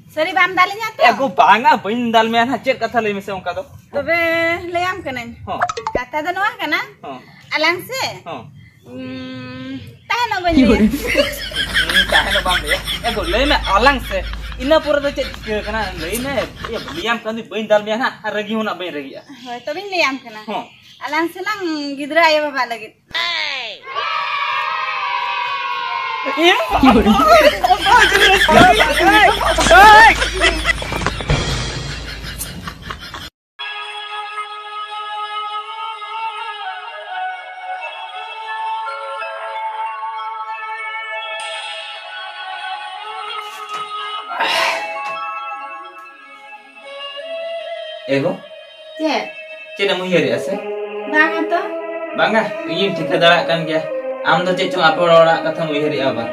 Sari bam dalinya tuh. Ego banga bain dal me ana chet katha lay mese onka do. Tobe layam kanan. Kata do noah kana? Alang se. Tahan no banyu. Tahan no bam ya. Ego lay me alang se. Ina pura do chet kana lay me ya liam kan bain dal me ana ragi hona bain ragi ya. Hoy tobe layam kana. Alang se lang gidra ya baba lagi. Ego? Cek namu hiari ase? Banga to? Banga, ini ठीक दाड़ा kan gya. Am do cek chung ape ora katha mu hiari aba.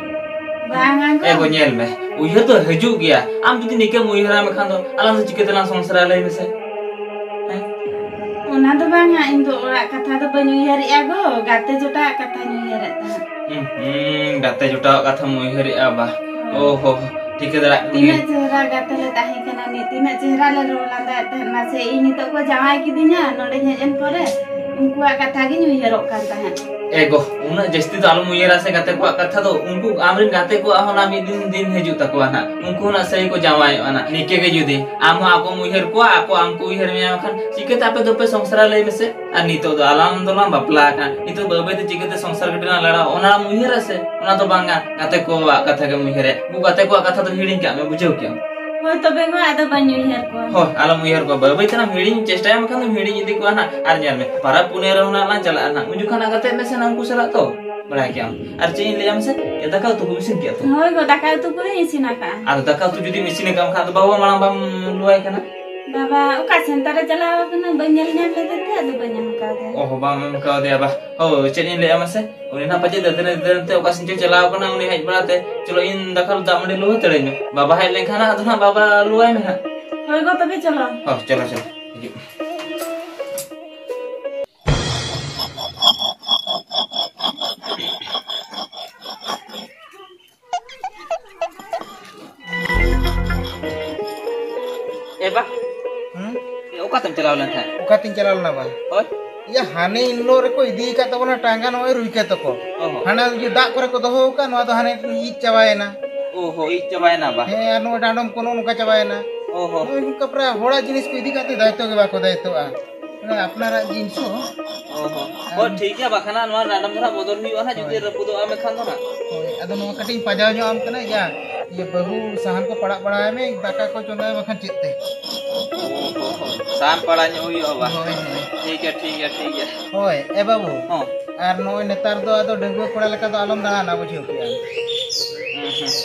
Banga go. Ego nyel me. Uyar to haju gya. Am judi nike mu hira me khan do alam do chikete lang songsara lay mese. Ona do banga indo ora katha do banyu hiari ago gate jota katha nyu hiari ta. Gate jota katha mu hiari aba. Oh ठीक दाड़ा tina chehra gate le tahi kana ni tina chehra le rolanda tahan mase ini to ko jawai kidinya node hejen pore unkuak katha gi nyu hiarok kan tahan. Ego, una jasti to alum uyar ase gate ko katha do unku amrin gate ko ahona mi din heju takwa na. Unku na sei ko jawai ana. Nike ge judi am ako uyar ko ako amku uyar me khan chikete ape do pe songsara lay mese. Ar nito do alam do lam bapla kan. Nito babe te chikete songsar gidina lada ona uyar ase. Ona to banga gate ko katha ge uyare. Bu gate ko katha do hiring kya me bujau kya. Hoy tobe go ado banyu hiar ko. Ho alam uyar ko babe tana hiring chesta am khan hiring idi ko na ar nyal me para punera una lan chala na unju khana gate me se nang ku sala to. Bada kya ar chein le am se ya dakal tu bisin kya to. Hoy go dakal tu ko isina ka. Ar dakal tu judi misine kam khan to bawa malang bam luai kana. Baba uka sentara jalaw kana banyal nyam le te ado banyam ka de. Oh bang ka de ba. Oh chein le am se uni na paje datene te uka sinche chalaw kana uni haj barate chalo in dakal da made luai tele me. Baba hai len khana aduna baba luai me na. Hoy go tobe chalo. Oh chalo chalo. Hijau. Eba, oka tem chalaw len tha. Oka tin chalal na ba. Hoy. Ya hane inlo re ko idi ka to na tanga no rui ka to ko. Hana ju dak kore ko doho ka no do hane I chawaena. Oho, I chawaena ba. He ano dandom kono nuka chawaena. Oho. Noi ka pra hoda jinis ko idi ka te daito ge ba ko daito a. Mane apnara jinso. Oho. Oh ठीक है बाखना नवा random थोड़ा बदल हुई ना जुदी रपुदो आमे खान ना ado no kating pajau nyo am kana ya ye bahu sahan ko padak padai me daka ko chonda bakan chitte साम पड़ा हुई होगा ठीक है ठीक है ठीक है hoy e babu ar noi netar do ado denggo koda leka do alom dana na bujeu kia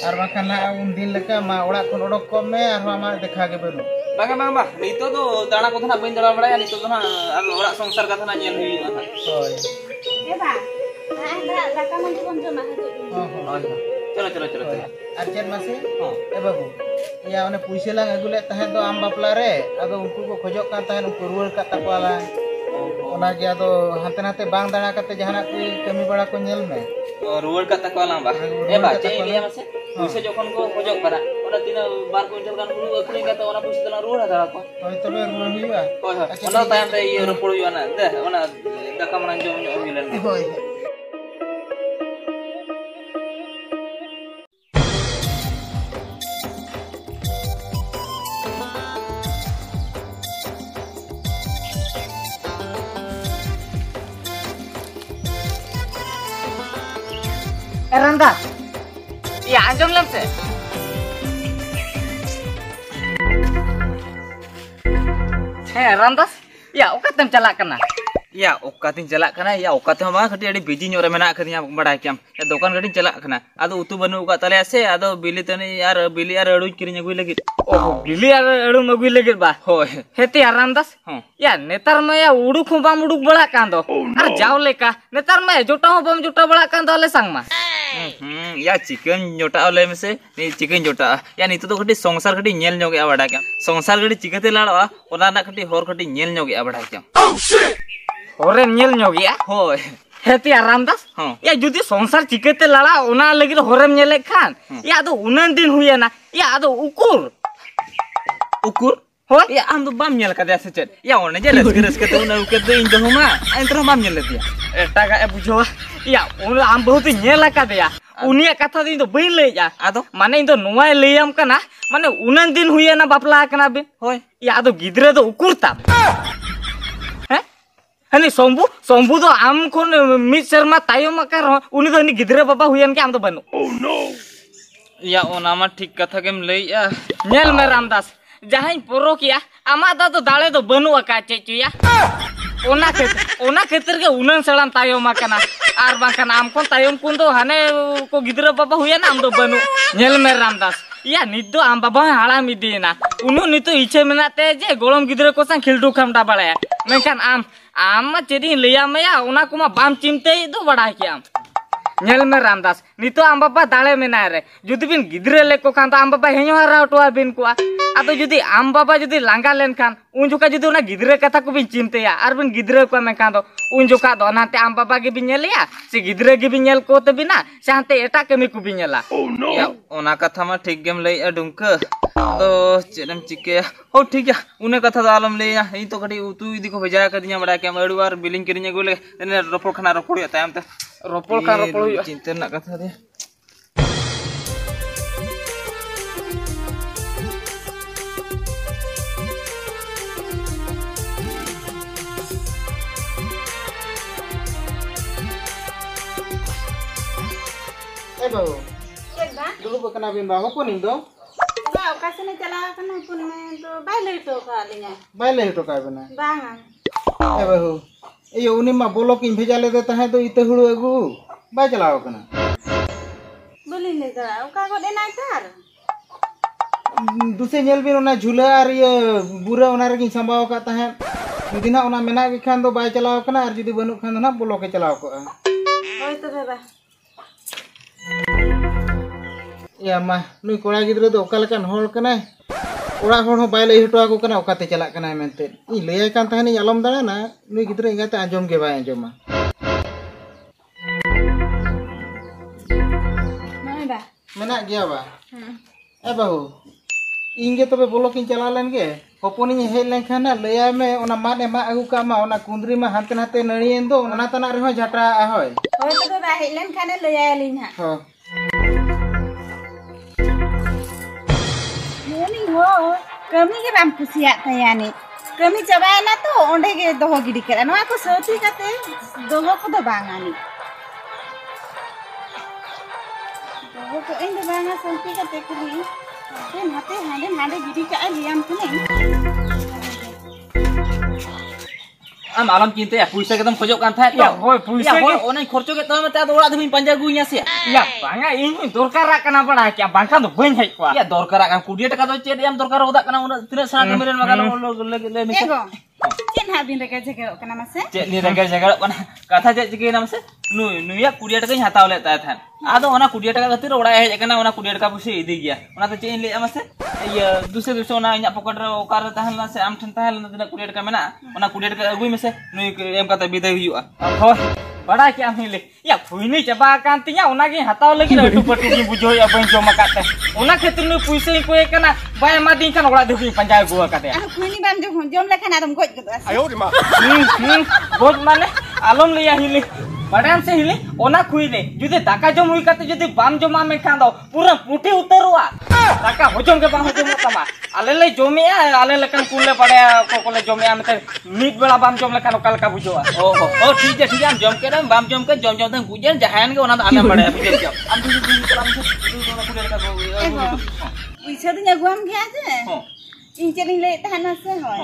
ar bakan na un din leka ma orak kon odok ko me ar ma dekha ge banu banga banga nito do dana ko thana bain dala bada nito do na ar orak songsar ka thana nyel hui na hoy e ba ada daka mantu kon joma haju चलो चलो चलो Arjen masih babu ya one puisi lang agu le tahe do am bapla re ado unku ko khojok kan tahe unku ruwar ka takwala ona ge ado hante nate bang dana kate jahana ku kami bada ko nyel me ruwar ka takwala ba e ba che dia mase puisi jokon ko khojok para ona tina bar kuintal kan hulu akring kata ona puisi dana ruwar dara ko hoy tobe ruwar hiwa ona tayam re ye ropor yu ana de ona daka manan jom nyo milen hoy Randa, iya anjom lam se. Randas, ya oka tem chalak kana. Ya oka tin chalak kana, ya oka tem bang khati adi busy nyore mena khatinya badai kyam. Ya dokan gadi chalak kana. Ado utu banu oka tale ase, ado bili tani yar bili yar adu kirinya gui lagi. Oh, bili yar adu magui lagi ba. Hoy. Heti Randas. Ya netar ma ya uduk bam uduk bada kando. Ar jauh leka. Netar ma jota bam jota bada kando ale sang ma. या chicken जोटा ले में से नहीं chicken जोटा या नहीं तो खटी संसार खटी नेल ᱧᱚᱜ ᱜᱮ ᱟᱵᱟᱰᱟ ᱠᱮᱢ संसार खटी चिकते लाड़वा ओना ना खटी होर खटी नेल ᱧᱚᱜ ᱜᱮ ᱟᱵᱟᱰᱟ ᱠᱮᱢ होरे नेल ᱧᱚᱜ ᱜᱮ होय हेती Randas या जुदी संसार चिकते लाड़ा ओना लगी होरेम नेले खान या दो उनन दिन हुया ना या दो उकुर ukur hoi ya am do bam nyel kada se chet ya one je raska to una ukur do indo homa entro bam nyel dia eta ga bujo ya ona am bahut nyel kada ya unia katha din do bain lei ya ado mane indo noai leiam kana mane unan din huyena bapla kana bin hoi ya ado gidre do ukur tam Hani sombu do am kon mid serma tayo makar uni do ni gidre baba huyan ke am do banu oh no ya ona ma thik katha kem lei ya nyel me Ramdas jahain porok ya ama da do dale do banu aka chechu ya ona kheter ke unan selan tayo makana ar bangkan am kon tayo kun do hane ko gidre baba huyan am do banu nyel me Ramdas ya niddo am baba hala midina unu nitu iche menate je golom gidre ko sang khildu khamda balaya menkan am jadi liam ya una kuma bam chimte do bada kiam nyel me Ramdas nito am baba dale menare judi bin gidre leko kan am baba henyo hara toa bin ko ado judi am baba judi langga len kan unjuka judi una gidre kata ko bin chimte ya ar bin gidre ko menkan do unjuka do nate am baba ge bin nyel ya si gidre ge bin nyel ko te bina sante eta kemi ku bin nyela oh no ya ona katha ma thik gem lei adungka तो चेदम चिके हो ठीक है उन्हें कथा तो आलम ले या इन तो कटी तू इदी को भेजा कर दिया बड़ा के अड़ी बार बिलिंग करिnya गोले ने रोपड़ खाना रोपड़ तायम ते रोपड़ का रोपड़ चिंता ना कथा दे ए बाबू dulu kena bin bawa pun indo ba okasine chala kana pun me to baile to ka linya baile to ka bena banga ए बाबू ए उनी मा बोलो कि भेजा ले देता है तो इते हुड़ू अगू बाय चलाओ कना बोली ले का ओका को देना कर दूसरे नेल बिन ओना झूला और ये बुरा ओना रे कि संभाव का है यदि ना ओना मेना के खान दो बाय चलाओ कना और यदि बनु खान ना बोलो के चलाओ को होय तो बेबा या मा नुई कोड़ा गिद्रे दो ओका लकान होल कना ओड़ा होड़ हो बाय लई हटो आगो कना ओकाते चला कना मेनते इ लय कान तहनी आलम दाना ना नुई गिद्रे इंगाते आंजम के बाय आंजमा बा मेना गया बा ए बाबू इंगे तबे बोलो किन चला लेन गे होपोनी हे लेन खाना लया में ओना माने मा आगु का मा ओना कुंदरी में हाते नाते नळियेन दो ओना तना रे हो झाटा होय होय तो बेबा हे लेन खाने लया लिन हा हो मोनी हो कमी के बाम कुसिया तयानी कमी चबाय ना तो ओंडे के दोहो गिडी करा नवा को सोची कते दोहो को दो बांगानी दोहो को इन दो बांगा सोची कते कुली ते नाते हांडे गिडी का लियाम कुने am alam cinta ya puisa kita khojok kan tha ya hoy puisa ya onai khorcho ke tama ta ora dumi panja gunya se ya banga in dorkar kana bada kya bangkan do bain hai kwa ya dorkar kan 20 taka do ched am dorkar oda kana una tira sa kamera magal le me chen ha bin reka jege kana mase ched ni reka jaga kana katha ched jege na mase nu ya 20 taka hataw le ta than ado ona 20 taka gatir oda he kana ona 20 taka pusi idi gya ona to chen le amase ya dusre ona inya pocket re okar tahan na se am than tahan na 20 taka mena ona 20 taka agui mase nu em kata bidai huyua hoy bada kya mile ya phuini chaba kan tinya ona ge hataw lagi tu patu ki bujo ya bain joma kate ona khetir nu puisa ko kana bay ma din kan oda debi panjai gua kate phuini bam jom lekhan adam goj gud ayo di ma goj mane alom liya hili badam se hili ona khuile judi daka jom hui kate judi bam joma me kan do pura puti utarwa daka hojom ke bang hojom tama ale le jomia ale lekan kunle pade ko le jomia mete mid bela bam jom lekan okal ka bujoa oh ठीक है हम जम के बम जम के जम जम बुझन जहान के ओना आने पड़े बुझे क्या हम तो पूरे का पैसा दिया गुम गया जे इन चली ले तहना से होय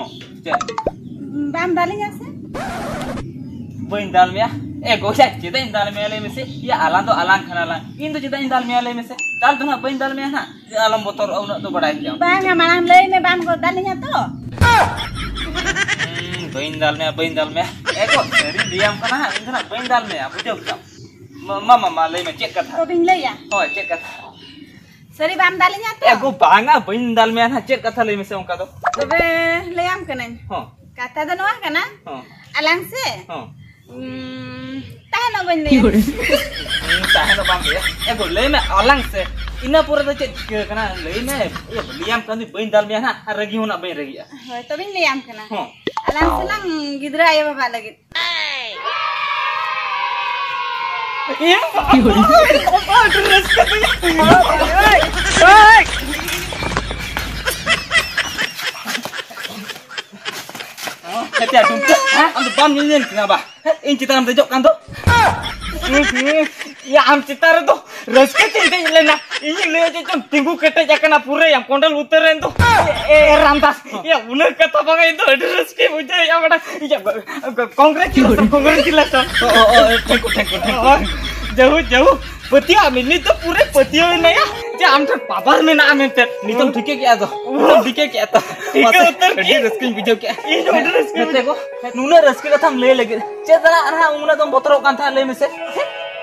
बम डालिया से बइन दाल में ए गोसा चिदा इन दाल में ले में से या आलां तो आलां खाना ला इन तो चिदा इन दाल में ले में से दाल तो ना बइन दाल में ना आलम बोतर ओना तो बड़ा क्या बांगा मांग ले में बम को डालिया तो बइन दाल में एको सरी दियाम kana indra बइन दाल में बुझो क्या मामा ले में चेक कथा तो बिन ले या होय चेक कथा सरी बम डालिया तो एको बांगा बइन दाल में ना चेक कथा ले में से उनका तो तबे ले आम कने हां kata do noa kana alang se Tahan apa ini? Tahan bang ya. Ego lay me alang se. Ina pura tu cek kena lay me. Ya liam kan di bain dalam ya na. Ragi huna bain ragi ya. Hoi, tapi liam kena. Alang selang gidra ya bapak lagi. Iya. Apa terus katanya? Hati aku, am bam nyen kenapa? In cita am tejok kan tu? Ya am cita tu, raske cinte lena. Ini le cuma tinggu kete jakana pura yang kondal uteren tu. Ramdas, ya unar kata bang itu raske muda yang mana? Ya congratulations. Thank you. Jauh. Petia ini tu pura petia ni ya. Ya am tu papa ni nak amin ter. Ni tu dike kya tu? Dike kya tu? Dike utar kya? Raske video kya? Ini udah raske. देखो नूना रस्के का हम ले लगे चेतना अना उना तुम बोतरों का था ले में से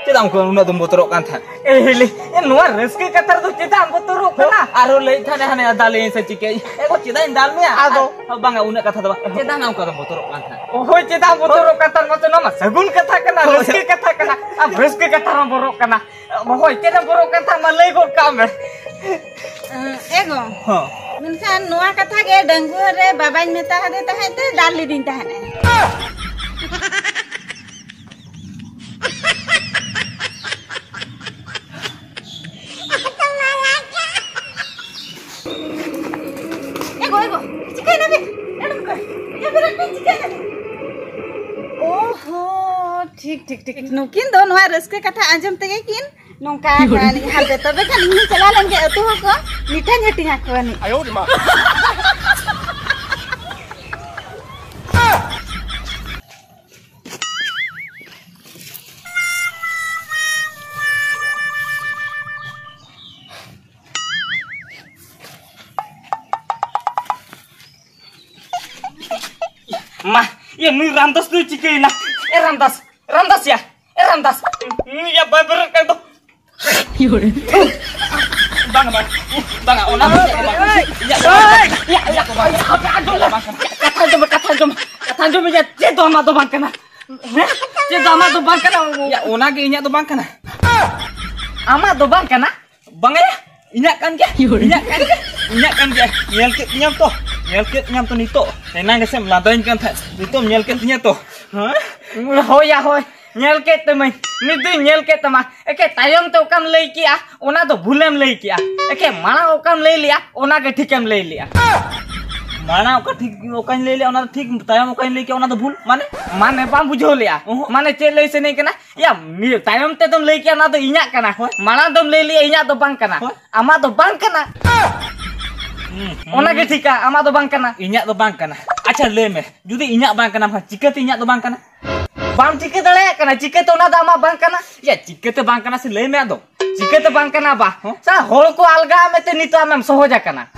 चेता हमको उना तुम बोतरों का था ए ले ये नुआ रस्के का तर तो चेता हम बोतरों का ना आरो ले था ने हने दाल ले से चिके ए को चेता इन दाल में आ दो बांगा उना का था दबा चेता नाम का तुम बोतरों का था ओहो चेता बोतरों का तर मत नमा सगुन का था कना रस्के का था कना अब रस्के का तर बोरो कना ओहो चेता बोरो का था मले को काम है Ego. Mungkin nuah kata ke dengku re babai meta hade tahan tu dali din tahan. Ego. Cikai nabi. Ya berapa cikai nabi? Oh, ठीक. Mungkin do nuah reske kata anjam tege kin. Nongka kan hal betul kan ini celalan ke tu ko mita nyeti aku ni. Ayo di mak. Ma, ya nu Ramdas nu cikai na. Ramdas ya. Ramdas. Ya babar kan tu. Bang, ona kata jom ya cedo ama do bang kana. Ya ona ke inya do bang kana. Ama do bang kana. Bang ya, inya kan ke? Inya kan ke? Nyel ke nyam to nito. Nang ke sem ladain kan tha. Nito nyel ke nya to. Hoy. Nyel ke temai. Ni tu nyel ke tama. Eke tayam to kam lei kiya. Ona to bhulem lei kiya. Eke mana okam lei liya. Ona ke thikam lei liya. Mana oka thik okan lei liya. Ona to thik tayam okan lei kiya. Ona to bhul. Mane bang bujho liya. Mane che lei se nei kana. Ya tayam te tom lei kiya. Ona to inya kana. Mana tom lei liya inya to bang kana. Ama to bang kana. Ona ke thika. Ama to bang kana. Inya to bang kana. Acha le me. Judi inya bang kana. Chikate inya to bang kana. Bang cike dale kana cike to na dama bang kana ya cike te bang kana se le me ado cike te bang kana ba sa hol ko alga me te nito amem sohoja kana